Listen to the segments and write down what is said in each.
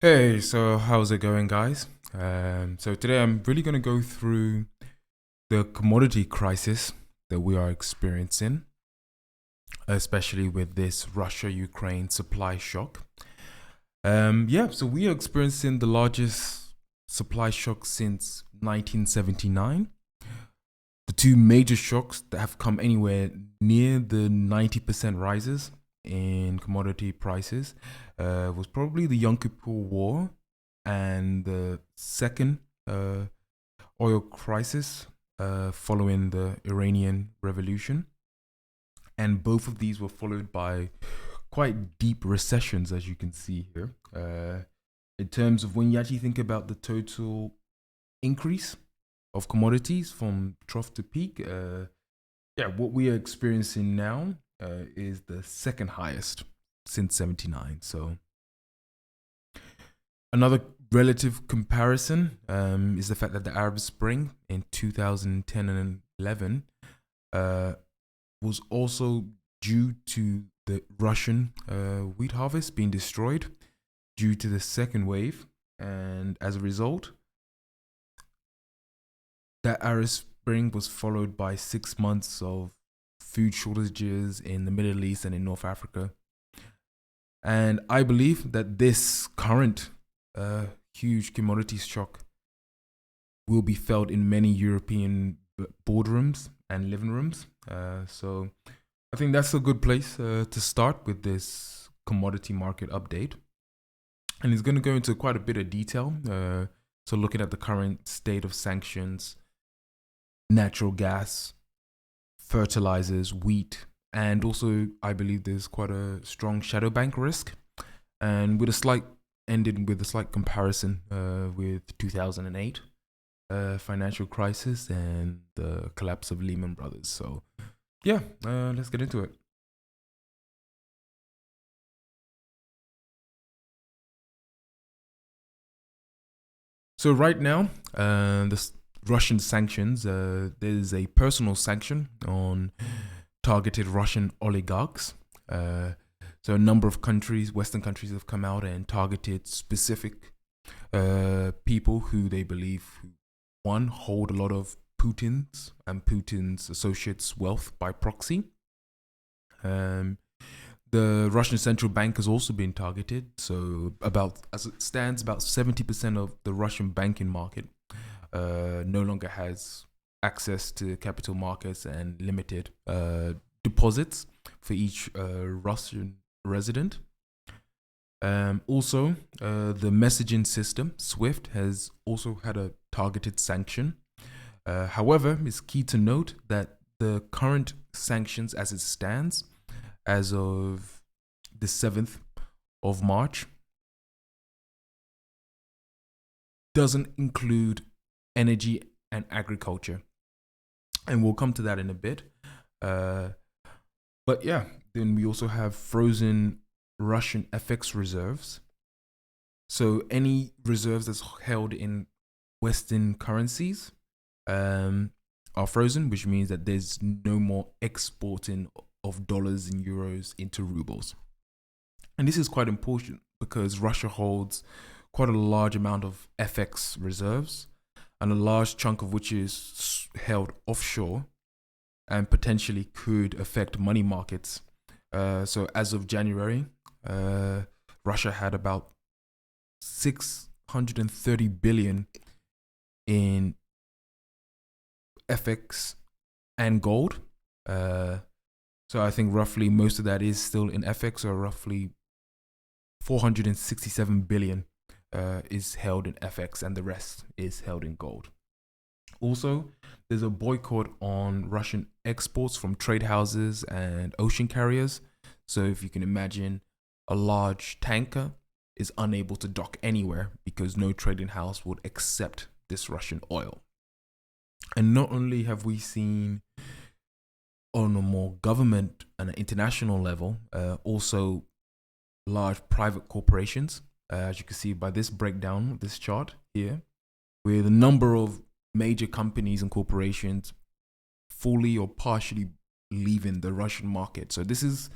Hey, so how's it going, guys? So today I'm really going to go through the commodity crisis that we are experiencing, especially with this Russia-Ukraine supply shock. So we are experiencing the largest supply shock since 1979. The two major shocks that have come anywhere near the 90% rises in commodity prices was probably the Yom Kippur War and the second uh, oil crisis following the Iranian Revolution. And both of these were followed by quite deep recessions, as you can see here. In terms of when you actually think about the total increase of commodities from trough to peak, what we are experiencing now is the second highest since 79. So another relative comparison is the fact that the Arab Spring in 2010 and 11 uh, was also due to the Russian wheat harvest being destroyed due to the second wave. And as a result, that Arab Spring was followed by 6 months of food shortages in the Middle East and in North Africa. And I believe that this current huge commodities shock will be felt in many European boardrooms and living rooms. So I think that's a good place to start with this commodity market update. And it's going to go into quite a bit of detail. So looking at the current state of sanctions, natural gas, fertilizers, wheat, and also I believe there's quite a strong shadow bank risk. And with a slight comparison with 2008 financial crisis and the collapse of Lehman Brothers. So let's get into it. So right now, the Russian sanctions, there's a personal sanction on targeted Russian oligarchs. So a number of countries, Western countries, have come out and targeted specific people who they believe, one, hold a lot of Putin's associates' wealth by proxy. The Russian central bank has also been targeted. So as it stands, about 70% of the Russian banking market no longer has access to capital markets and limited deposits for each Russian resident. Also, the messaging system, SWIFT, has also had a targeted sanction. However, it's key to note that the current sanctions as it stands, as of the 7th of March, doesn't include energy and agriculture. And we'll come to that in a bit. Then we also have frozen Russian FX reserves. So any reserves that's held in Western currencies are frozen, which means that there's no more exporting of dollars and euros into rubles. And this is quite important because Russia holds quite a large amount of FX reserves, and a large chunk of which is held offshore and potentially could affect money markets. So as of January, Russia had about 630 billion in FX and gold. So I think roughly most of that is still in FX, or roughly 467 billion is held in FX, and the rest is held in gold. Also, there's a boycott on Russian exports from trade houses and ocean carriers. So if you can imagine, a large tanker is unable to dock anywhere because no trading house would accept this Russian oil. And not only have we seen on a more government and international level, also large private corporations, as you can see by this breakdown, this chart here, with a number of major companies and corporations fully or partially leaving the Russian market. So this is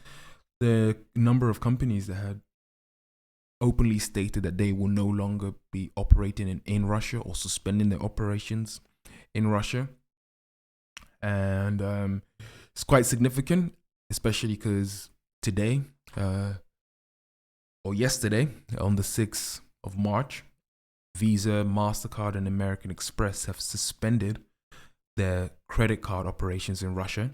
the number of companies that had openly stated that they will no longer be operating in Russia or suspending their operations in Russia. And it's quite significant, especially because today, or yesterday, on the 6th of March, Visa, MasterCard, and American Express have suspended their credit card operations in Russia.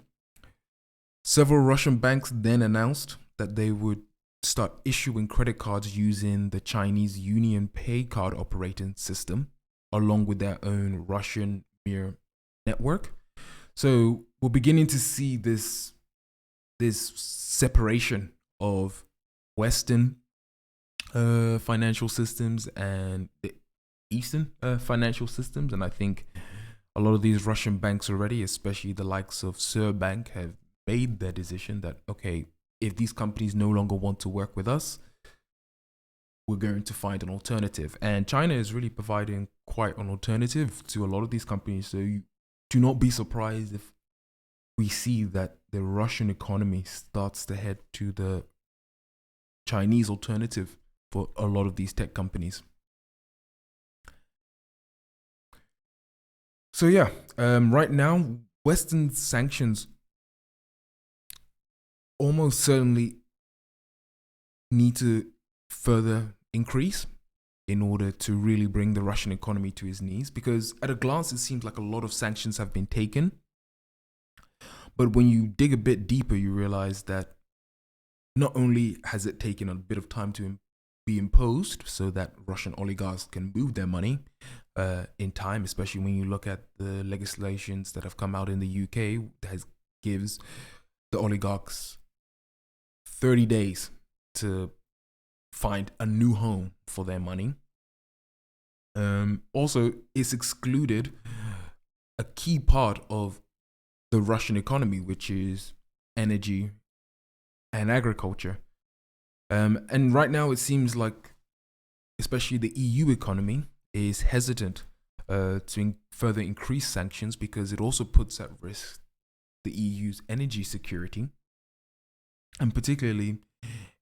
Several Russian banks then announced that they would start issuing credit cards using the Chinese Union Pay card operating system, along with their own Russian Mir network. So we're beginning to see this separation of Western financial systems and the Eastern financial systems. And I think a lot of these Russian banks already, especially the likes of Bank, have made their decision that, okay, if these companies no longer want to work with us, we're going to find an alternative. And China is really providing quite an alternative to a lot of these companies. So you do not be surprised if we see that the Russian economy starts to head to the Chinese alternative for a lot of these tech companies. So yeah, right now, Western sanctions almost certainly need to further increase in order to really bring the Russian economy to its knees, because at a glance, it seems like a lot of sanctions have been taken. But when you dig a bit deeper, you realize that not only has it taken a bit of time to be imposed so that Russian oligarchs can move their money in time, especially when you look at the legislations that have come out in the UK that gives the oligarchs 30 days to find a new home for their money. Also, it's excluded a key part of the Russian economy, which is energy and agriculture. And right now, it seems like, especially the EU economy, is hesitant to further increase sanctions because it also puts at risk the EU's energy security, and particularly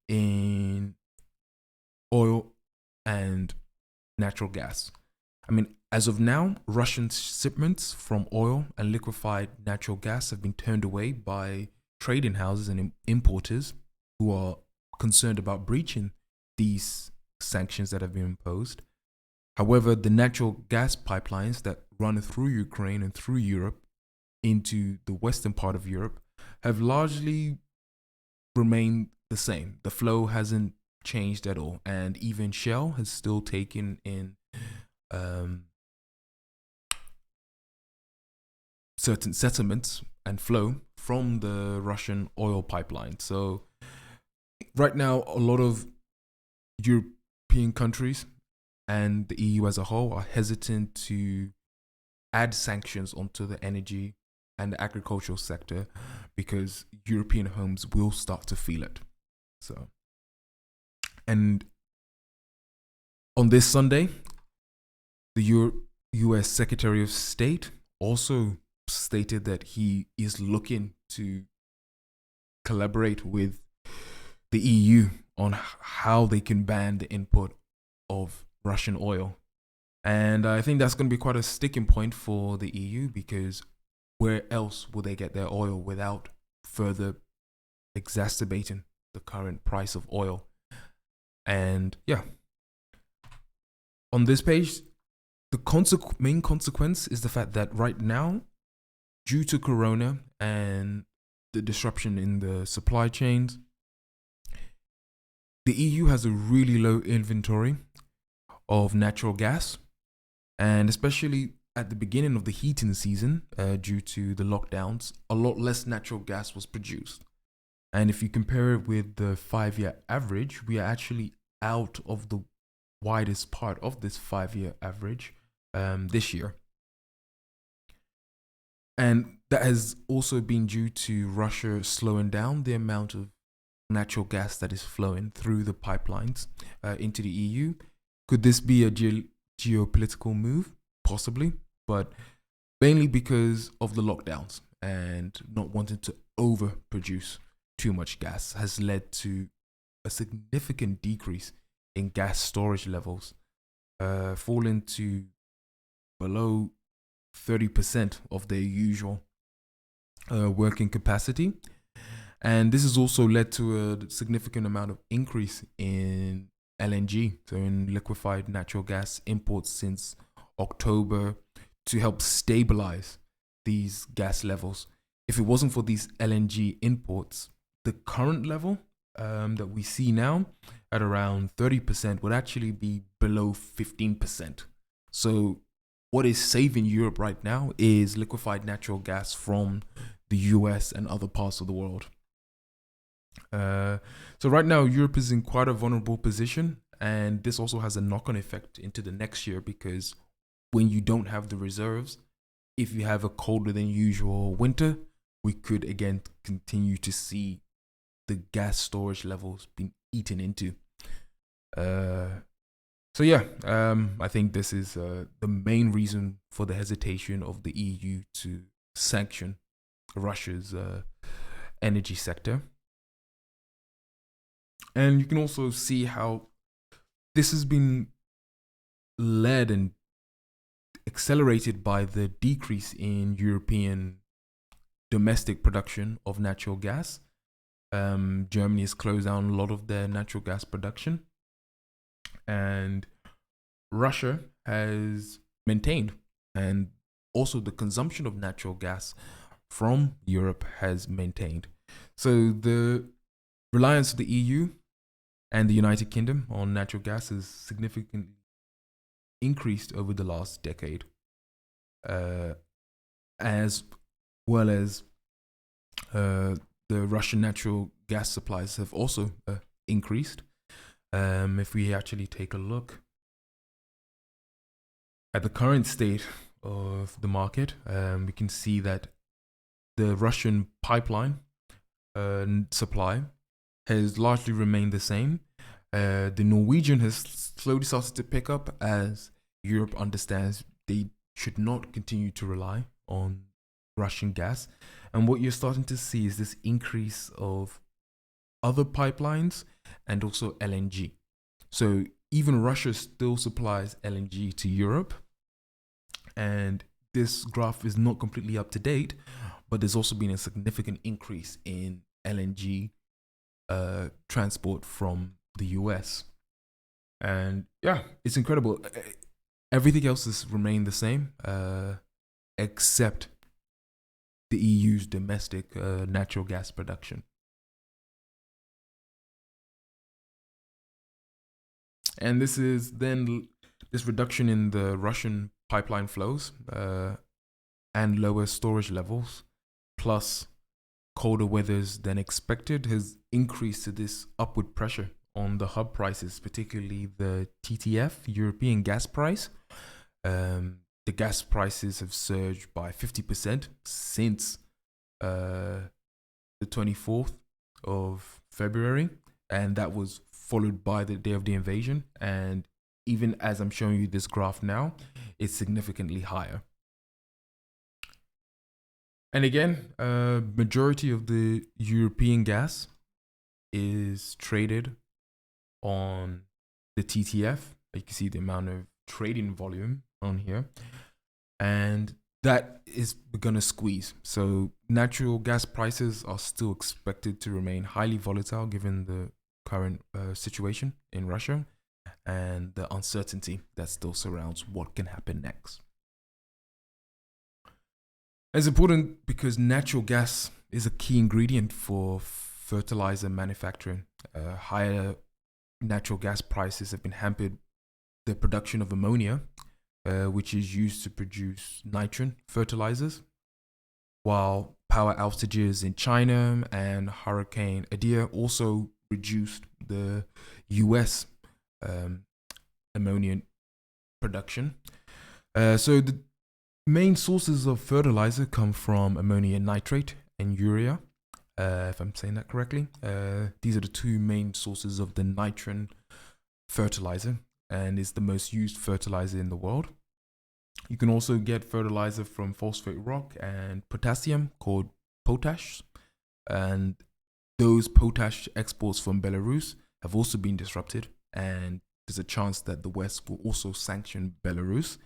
in oil and natural gas. I mean, as of now, Russian shipments from oil and liquefied natural gas have been turned away by trading houses and importers who are concerned about breaching these sanctions that have been imposed. However, the natural gas pipelines that run through Ukraine and through Europe into the western part of Europe have largely remained the same. The flow hasn't changed at all, and even Shell has still taken in certain settlements and flow from the Russian oil pipeline. So right now, a lot of European countries and the EU as a whole are hesitant to add sanctions onto the energy and the agricultural sector because European homes will start to feel it. So, and on this Sunday, the US Secretary of State also stated that he is looking to collaborate with the EU on how they can ban the import of Russian oil. And I think that's going to be quite a sticking point for the EU, because where else will they get their oil without further exacerbating the current price of oil? And yeah, on this page, the main consequence is the fact that right now, due to Corona and the disruption in the supply chains, the EU has a really low inventory of natural gas, and especially at the beginning of the heating season, due to the lockdowns, a lot less natural gas was produced. And if you compare it with the 5-year average, we are actually out of the widest part of this 5-year average this year. And that has also been due to Russia slowing down the amount of natural gas that is flowing through the pipelines into the EU. Could this be a geopolitical move? Possibly, but mainly because of the lockdowns and not wanting to overproduce too much gas has led to a significant decrease in gas storage levels, falling to below 30% of their usual working capacity. And this has also led to a significant amount of increase in LNG, so in liquefied natural gas imports since October, to help stabilize these gas levels. If it wasn't for these LNG imports, the current level that we see now at around 30% would actually be below 15%. So what is saving Europe right now is liquefied natural gas from the US and other parts of the world. So right now, Europe is in quite a vulnerable position, and this also has a knock-on effect into the next year, because when you don't have the reserves, if you have a colder than usual winter, we could again continue to see the gas storage levels being eaten into. So yeah, I think this is the main reason for the hesitation of the EU to sanction Russia's energy sector. And you can also see how this has been led and accelerated by the decrease in European domestic production of natural gas. Germany has closed down a lot of their natural gas production, and Russia has maintained, and also the consumption of natural gas from Europe has maintained. So the reliance of the EU and the United Kingdom on natural gas has significantly increased over the last decade, as well as the Russian natural gas supplies have also increased. If we actually take a look at the current state of the market, we can see that the Russian pipeline supply has largely remained the same. The Norwegian has slowly started to pick up as Europe understands they should not continue to rely on Russian gas. And what you're starting to see is this increase of other pipelines and also LNG. So even Russia still supplies LNG to Europe. And this graph is not completely up to date, but there's also been a significant increase in LNG transport from the US. And yeah, it's incredible. Everything else has remained the same, except the EU's domestic natural gas production. And this is then this reduction in the Russian pipeline flows and lower storage levels, plus colder weathers than expected, has increased to this upward pressure on the hub prices, particularly the TTF, European gas price. The gas prices have surged by 50% since the 24th of February, and that was followed by the day of the invasion. And even as I'm showing you this graph now, it's significantly higher. And again, majority of the European gas is traded on the TTF. You can see the amount of trading volume on here, and that is gonna squeeze. So natural gas prices are still expected to remain highly volatile given the current situation in Russia and the uncertainty that still surrounds what can happen next. It's important because natural gas is a key ingredient for fertilizer manufacturing. Higher natural gas prices have been hampered the production of ammonia, which is used to produce nitrogen fertilizers, while power outages in China and Hurricane Idai also reduced the US ammonia production. So the main sources of fertilizer come from ammonium nitrate and urea, if I'm saying that correctly. These are the two main sources of the nitrogen fertilizer, and is the most used fertilizer in the world. You can also get fertilizer from phosphate rock and potassium called potash, and those potash exports from Belarus have also been disrupted, and there's a chance that the West will also sanction Belarus.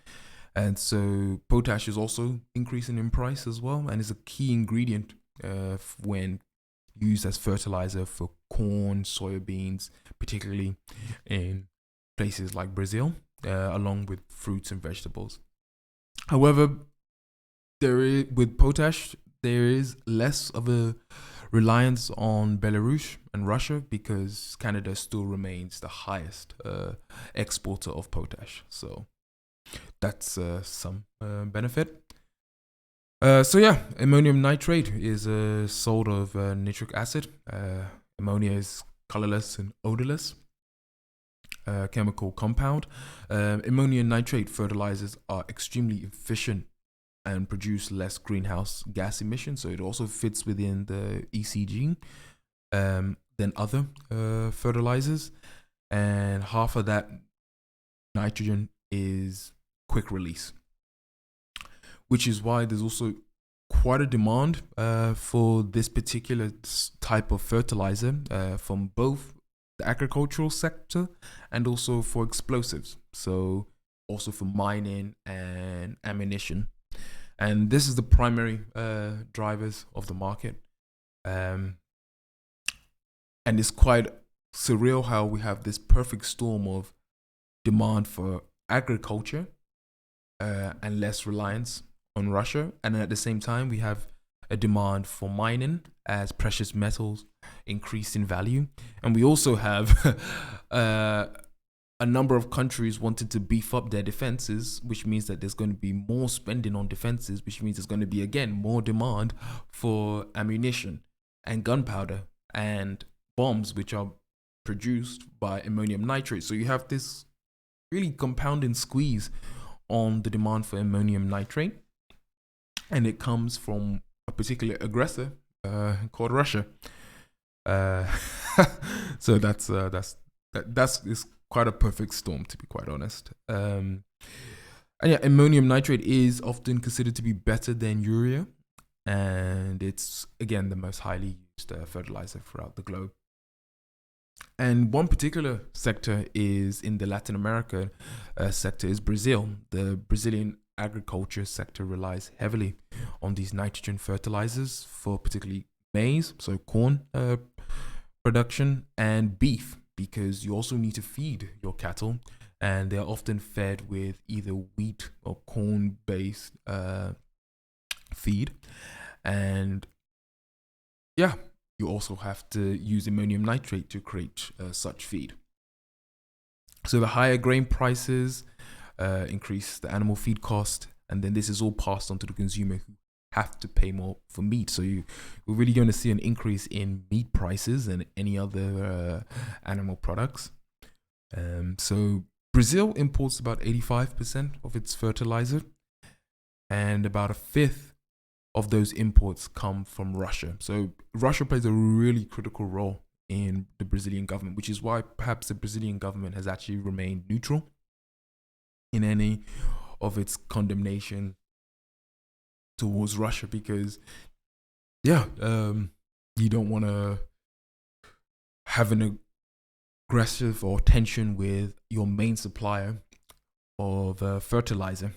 And so potash is also increasing in price as well, and is a key ingredient when used as fertilizer for corn, soybeans, particularly in places like Brazil, along with fruits and vegetables. However, with potash, there is less of a reliance on Belarus and Russia because Canada still remains the highest exporter of potash. So that's some benefit. Ammonium nitrate is a salt of nitric acid. Ammonia is colorless and odorless chemical compound. Ammonium nitrate fertilizers are extremely efficient and produce less greenhouse gas emissions, so it also fits within the ECG than other fertilizers. And half of that nitrogen is quick release, which is why there's also quite a demand for this particular type of fertilizer from both the agricultural sector and also for explosives, so also for mining and ammunition. And this is the primary drivers of the market. And it's quite surreal how we have this perfect storm of demand for agriculture and less reliance on Russia. And at the same time, we have a demand for mining as precious metals increase in value. And we also have a number of countries wanted to beef up their defenses, which means that there's going to be more spending on defenses, which means there's going to be, again, more demand for ammunition and gunpowder and bombs, which are produced by ammonium nitrate. So you have this really compounding squeeze on the demand for ammonium nitrate, and it comes from a particular aggressor called Russia. So that's quite a perfect storm, to be quite honest. And yeah, ammonium nitrate is often considered to be better than urea, and it's, again, the most highly used fertilizer throughout the globe. And one particular sector is in the Latin America sector is Brazil. The Brazilian agriculture sector relies heavily on these nitrogen fertilizers for particularly maize, so corn production, and beef, because you also need to feed your cattle, and they're often fed with either wheat or corn-based feed. And yeah, you also have to use ammonium nitrate to create such feed. So the higher grain prices increase the animal feed cost, and then this is all passed on to the consumer, who have to pay more for meat. So we're really going to see an increase in meat prices and any other animal products. So Brazil imports about 85% of its fertilizer, and about a fifth of those imports come from Russia. So Russia plays a really critical role in the Brazilian government, which is why perhaps the Brazilian government has actually remained neutral in any of its condemnation towards Russia, because you don't want to have an aggressive or tension with your main supplier of fertilizer.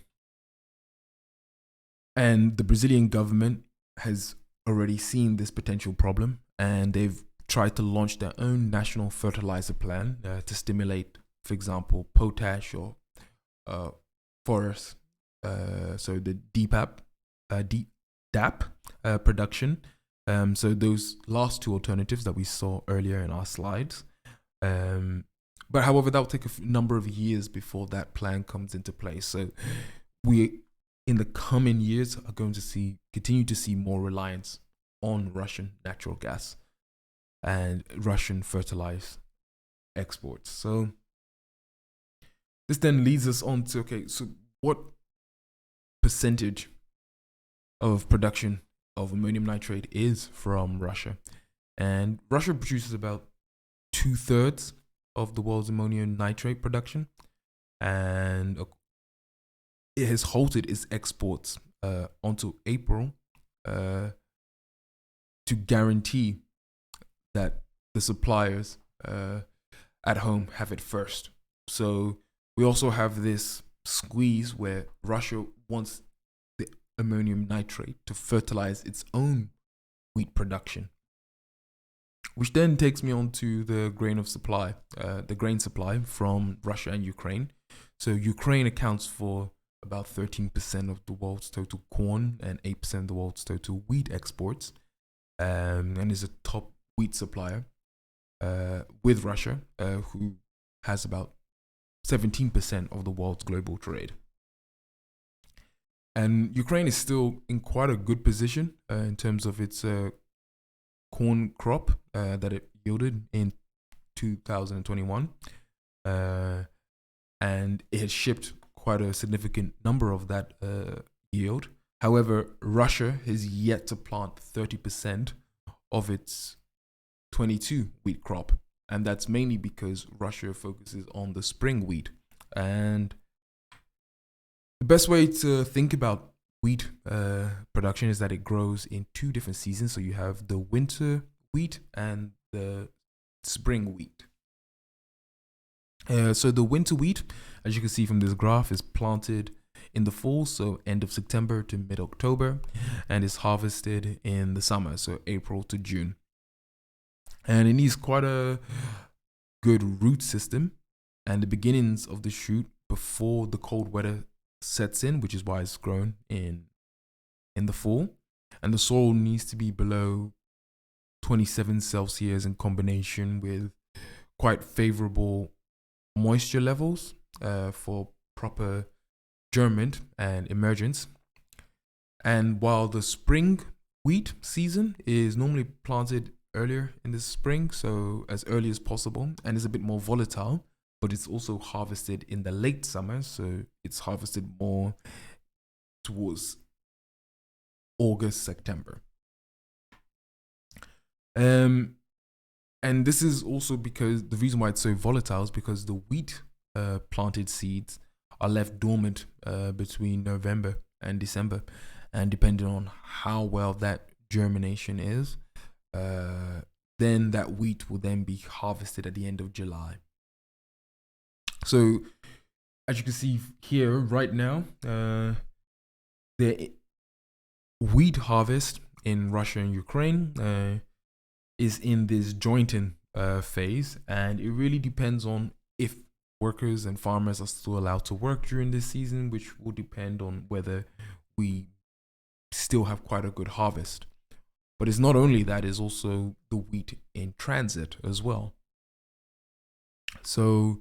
And the Brazilian government has already seen this potential problem, and they've tried to launch their own national fertilizer plan to stimulate, for example, potash or forest, so the DAP production. So those last two alternatives that we saw earlier in our slides. But however, that will take a number of years before that plan comes into place. So we, in the coming years, are going to continue to see more reliance on Russian natural gas and Russian fertilizer exports. So this then leads us on to, okay, so what percentage of production of ammonium nitrate is from Russia? And Russia produces about 2/3 of the world's ammonium nitrate production, and it has halted its exports until April to guarantee that the suppliers at home have it first. So we also have this squeeze where Russia wants the ammonium nitrate to fertilize its own wheat production, which then takes me on to the grain supply from Russia and Ukraine. So Ukraine accounts for about 13% of the world's total corn and 8% of the world's total wheat exports, and is a top wheat supplier with Russia, who has about 17% of the world's global trade. And Ukraine is still in quite a good position in terms of its corn crop that it yielded in 2021. And it has shipped quite a significant number of that yield. However, Russia has yet to plant 30% of its 22 wheat crop. And that's mainly because Russia focuses on the spring wheat. And the best way to think about wheat production is that it grows in two different seasons. So you have the winter wheat and the spring wheat. So the winter wheat, as you can see from this graph, is planted in the fall, so end of September to mid-October, and is harvested in the summer, so April to June. And it needs quite a good root system and the beginnings of the shoot before the cold weather sets in, which is why it's grown in the fall. And the soil needs to be below 27 Celsius in combination with quite favorable moisture levels for proper germination and emergence. And while the spring wheat season is normally planted earlier in the spring, so as early as possible, and is a bit more volatile, but it's also harvested in the late summer, so it's harvested more towards August, September. And this is also because the reason why it's so volatile is because the wheat planted seeds are left dormant between November and December, and depending on how well that germination is, then that wheat will then be harvested at the end of July. So as you can see here right now, the wheat harvest in Russia and Ukraine is in this jointing phase, and it really depends on if workers and farmers are still allowed to work during this season, which will depend on whether we still have quite a good harvest. But it's not only that, it's also the wheat in transit as well. So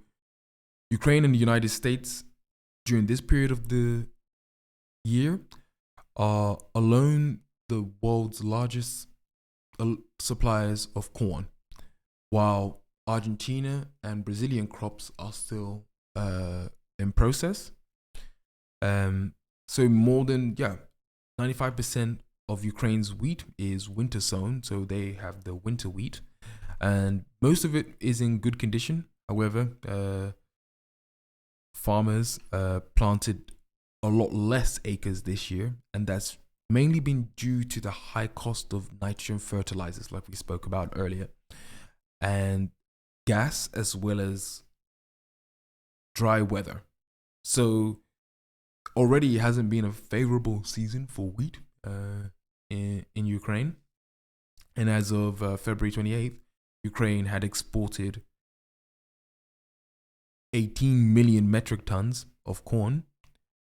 Ukraine and the United States during this period of the year are alone the world's largest suppliers of corn, while Argentina and Brazilian crops are still in process. So more than 95% of Ukraine's wheat is winter sown, so they have the winter wheat, and most of it is in good condition. However, farmers planted a lot less acres this year, and that's mainly been due to the high cost of nitrogen fertilizers, like we spoke about earlier, and gas, as well as dry weather. So already it hasn't been a favorable season for wheat in Ukraine. And as of February 28th, Ukraine had exported 18 million metric tons of corn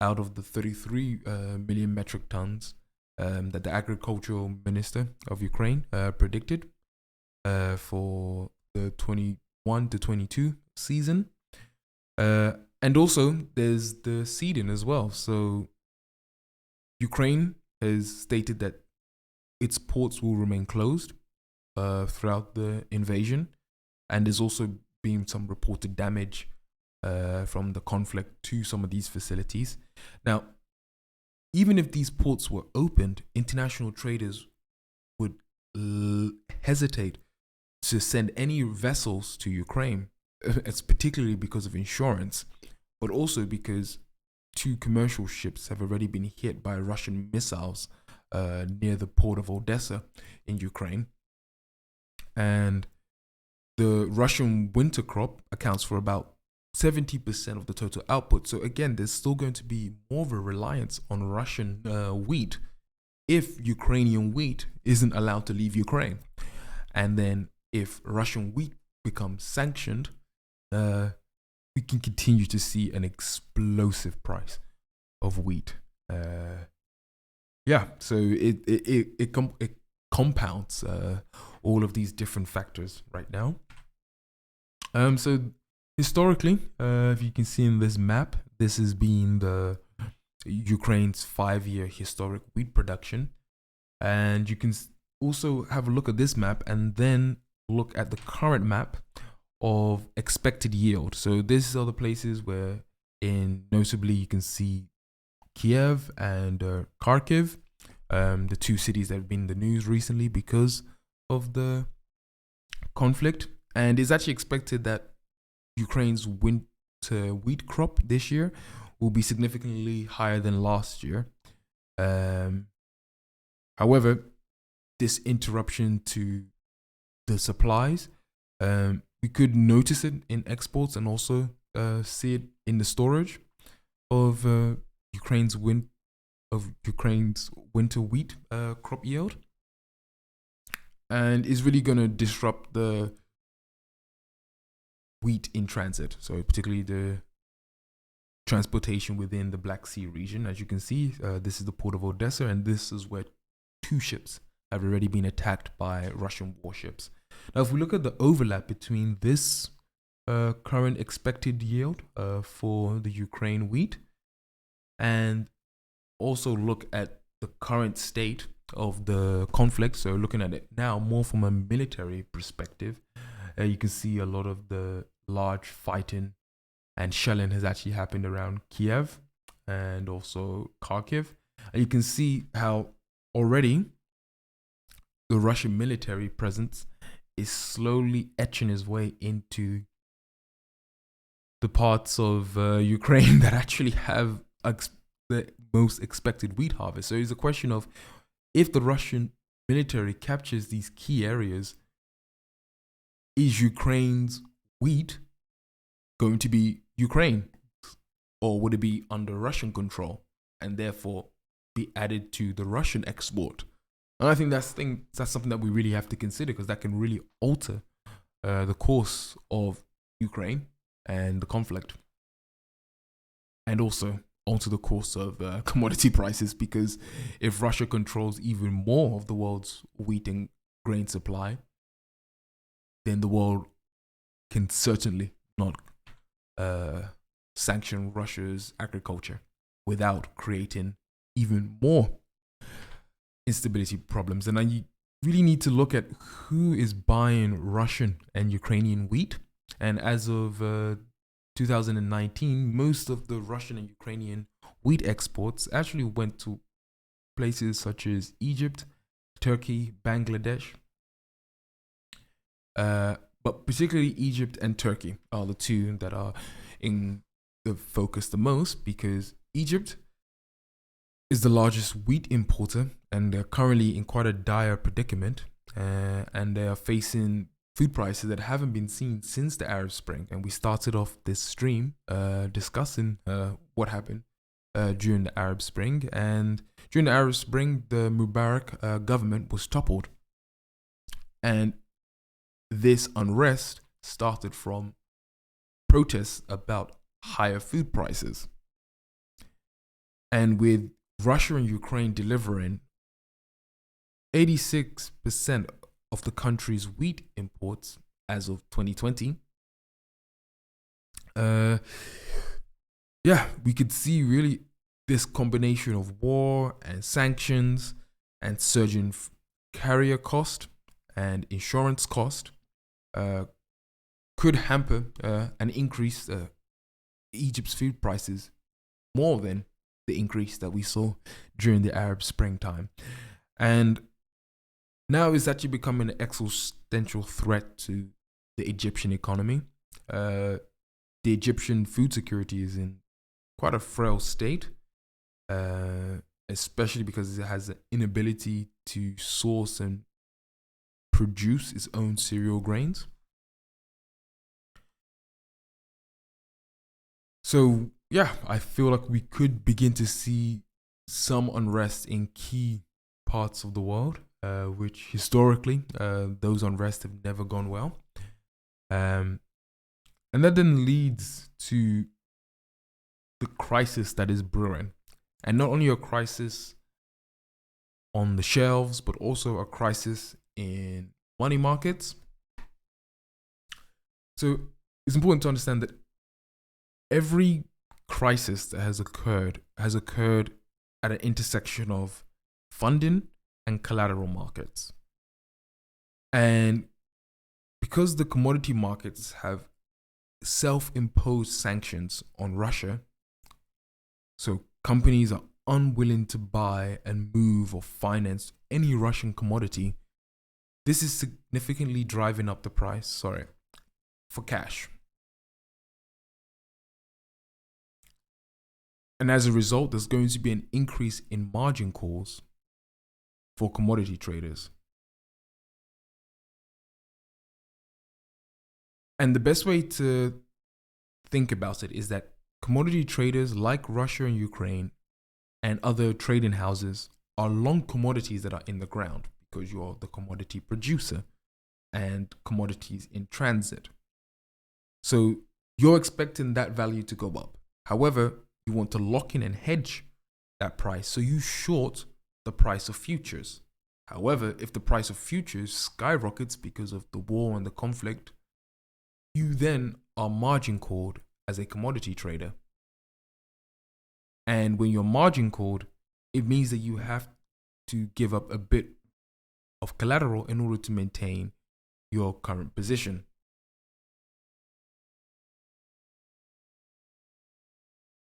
out of the 33 million metric tons that the agricultural minister of Ukraine predicted for the 21 to 22 season. And also there's the seeding as well. So Ukraine has stated that its ports will remain closed throughout the invasion, and there's also been some reported damage from the conflict to some of these facilities. Now, even if these ports were opened, international traders would hesitate to send any vessels to Ukraine. It's particularly because of insurance, but also because 2 commercial ships have already been hit by Russian missiles near the port of Odessa in Ukraine. And the Russian winter crop accounts for about 70% of the total output. So again, there's still going to be more of a reliance on Russian wheat if Ukrainian wheat isn't allowed to leave Ukraine. And then if Russian wheat becomes sanctioned, we can continue to see an explosive price of wheat. So it compounds all of these different factors right now. So historically, if you can see in this map, this has been the Ukraine's 5-year historic wheat production, and you can also have a look at this map and then look at the current map of expected yield. So these are the places where, notably, you can see Kiev and Kharkiv, the two cities that have been in the news recently because of the conflict. And it's actually expected that Ukraine's winter wheat crop this year will be significantly higher than last year. However, this interruption to the supplies, we could notice it in exports and also see it in the storage of Ukraine's winter wheat crop yield, and is really going to disrupt the wheat in transit. So particularly the transportation within the Black Sea region. As you can see, this is the port of Odessa, and this is where 2 ships have already been attacked by Russian warships. Now, if we look at the overlap between this current expected yield for the Ukraine wheat, and also look at the current state of the conflict, so looking at it now more from a military perspective, you can see a lot of the large fighting and shelling has actually happened around Kiev and also Kharkiv. And you can see how already the Russian military presence is slowly etching its way into the parts of Ukraine that actually have the most expected wheat harvest. So it's a question of, if the Russian military captures these key areas, is Ukraine's wheat going to be Ukraine, or would it be under Russian control and therefore be added to the Russian export? And I think that's something that we really have to consider, because that can really alter the course of Ukraine and the conflict, and also alter the course of commodity prices, because if Russia controls even more of the world's wheat and grain supply, then the world can certainly not sanction Russia's agriculture without creating even more instability problems. And you really need to look at who is buying Russian and Ukrainian wheat. And as of 2019, most of the Russian and Ukrainian wheat exports actually went to places such as Egypt, Turkey, Bangladesh. But particularly Egypt and Turkey are the two that are in the focus the most, because Egypt is the largest wheat importer, and they're currently in quite a dire predicament, and they are facing food prices that haven't been seen since the Arab Spring. And we started off this stream discussing what happened during the Arab Spring. And during the Arab Spring, the Mubarak government was toppled, and this unrest started from protests about higher food prices. And with Russia and Ukraine delivering 86% of the country's wheat imports as of 2020, we could see really this combination of war and sanctions and surging carrier cost and insurance cost could hamper and increase Egypt's food prices more than the increase that we saw during the Arab Spring time. And now it's actually becoming an existential threat to the Egyptian economy. The Egyptian food security is in quite a frail state, especially because it has the inability to source and produce its own cereal grains. So yeah, I feel like we could begin to see some unrest in key parts of the world, which historically those unrest have never gone well. Um, and that then leads to the crisis that is brewing. And not only a crisis on the shelves, but also a crisis in money markets. So it's important to understand that every crisis that has occurred at an intersection of funding and collateral markets. And because the commodity markets have self-imposed sanctions on Russia, so companies are unwilling to buy and move or finance any Russian commodity, this is significantly driving up the price, for cash. And as a result, there's going to be an increase in margin calls for commodity traders. And the best way to think about it is that commodity traders like Russia and Ukraine and other trading houses are long commodities that are in the ground because you're the commodity producer and commodities in transit. So you're expecting that value to go up. However, you want to lock in and hedge that price, so you short the price of futures. However, if the price of futures skyrockets because of the war and the conflict, you then are margin called as a commodity trader. And when you're margin called, it means that you have to give up a bit of collateral in order to maintain your current position.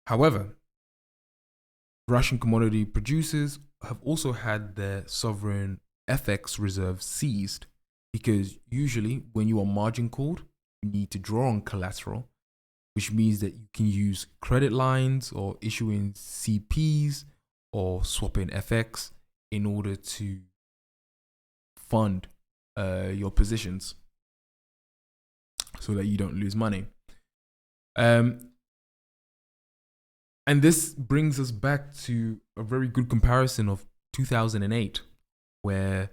However, Russian commodity producers have also had their sovereign FX reserves seized because usually when you are margin called, you need to draw on collateral, which means that you can use credit lines or issuing CPs or swapping FX in order to fund your positions so that you don't lose money. And this brings us back to a very good comparison of 2008, where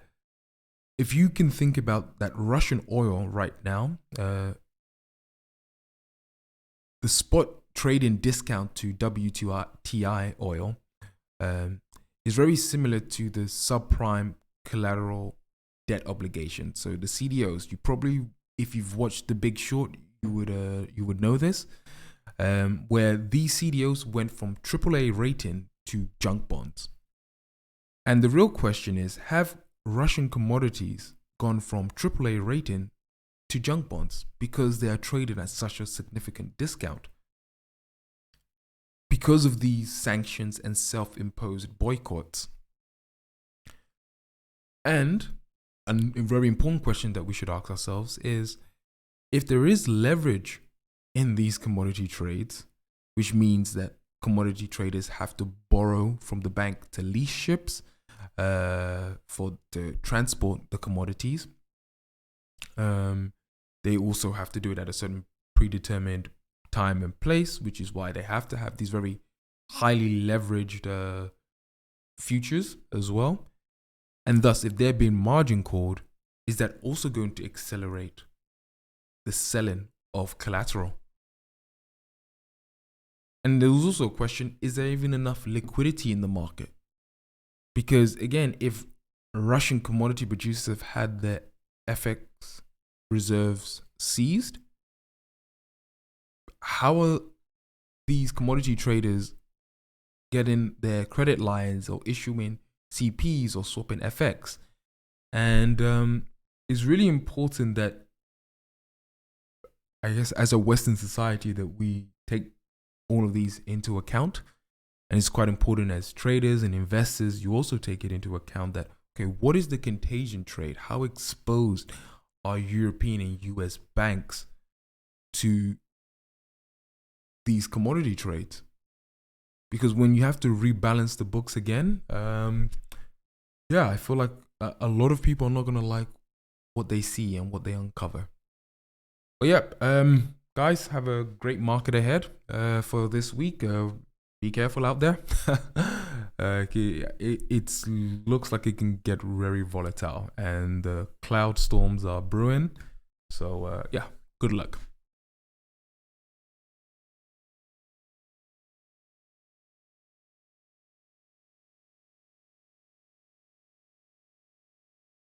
if you can think about that Russian oil right now, the spot trading discount to WTI oil is very similar to the subprime collateral debt obligation. So the CDOs, you probably, if you've watched The Big Short, you would know this. Where these CDOs went from AAA rating to junk bonds. And the real question is, have Russian commodities gone from AAA rating to junk bonds because they are traded at such a significant discount? Because of these sanctions and self-imposed boycotts. And a very important question that we should ask ourselves is, if there is leverage in these commodity trades, which means that commodity traders have to borrow from the bank to lease ships to transport the commodities. They also have to do it at a certain predetermined time and place, which is why they have to have these very highly leveraged futures as well. And thus, if they're being margin called, is that also going to accelerate the selling of collateral? And there was also a question, is there even enough liquidity in the market? Because again, if Russian commodity producers have had their FX reserves seized, how are these commodity traders getting their credit lines or issuing CPs or swapping FX? And it's really important that, I guess, as a Western society, that we take all of these into account. And it's quite important as traders and investors, you also take it into account that, okay, what is the contagion trade? How exposed are European and US banks to these commodity trades? Because when you have to rebalance the books again, I feel like a lot of people are not going to like what they see and what they uncover. But guys, have a great market ahead for this week. Be careful out there. It looks like it can get very volatile, and cloud storms are brewing. So yeah, good luck.